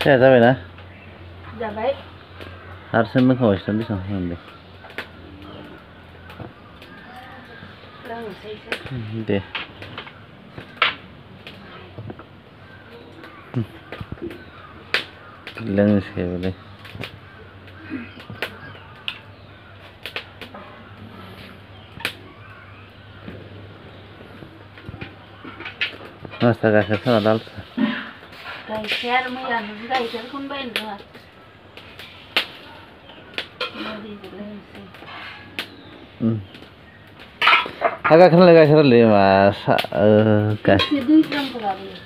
saya जाबाय ना जाबाय हारसिं मोखांआवसो बेसेबां होनदों दे लोंसै बोले Masa gaisir sana dalsa. Gaisir मैयानो गाइखेरखौनो बायनो रोङा Agak kenal gaisir le mas gaisir 2 ग्रामखौ लाबोयो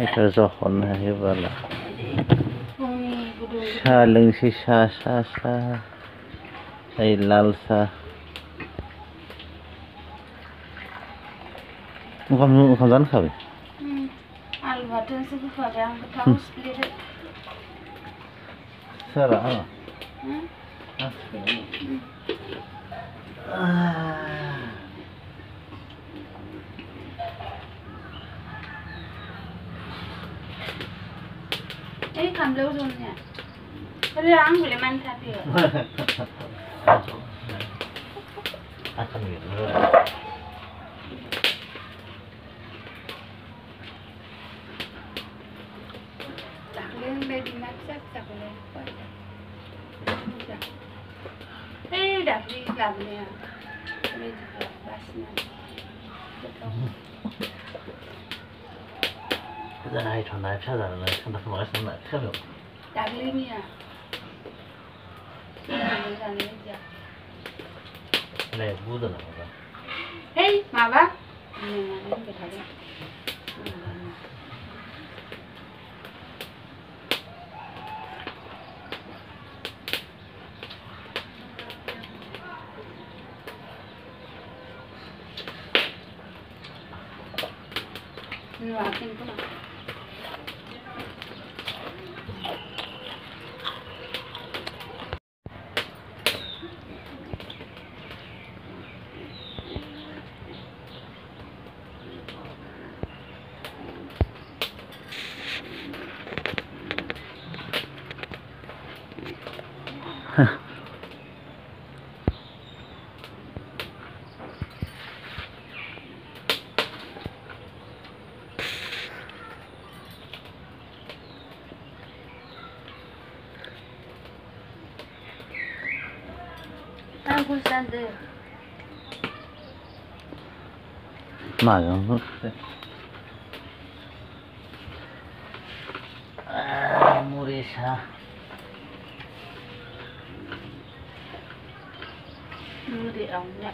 Itu zohon hebala. Sa lengsi sa. Ay lal sa. Mukham jan khabe. Alu baton se khabe ang tahu split. Sara ha. Eh, kamlau zonnya. Tapi ang boleh mantap ya. Akan gitu. Tak boleh baby masak tak boleh. Eh, dah beli labnya. Ini juga basnya. Cái này thằng này sao giờ này không được nói xong lại không được. Đặc ly mi à? Này bút rồi nào. Hey, mà bác. Này mà lên cái thằng này. Nó ăn cái nào? Aku sande. Magang. Murisa. Muri ông nhá.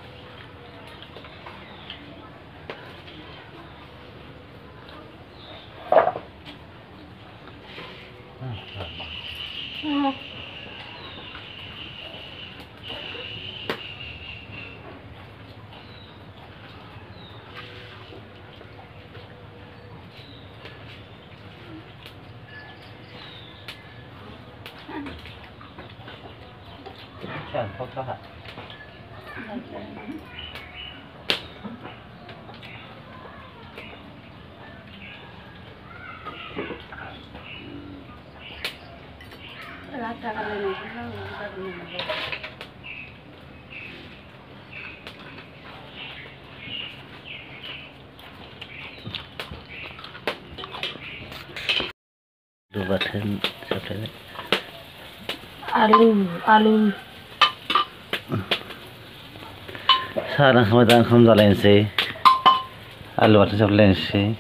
Chẳng có hả? Rata kali ni kan kita punya. Dua batin satu ni. Alu. Sekarang kami dah akan jalan sih. Alu batin satu lain sih.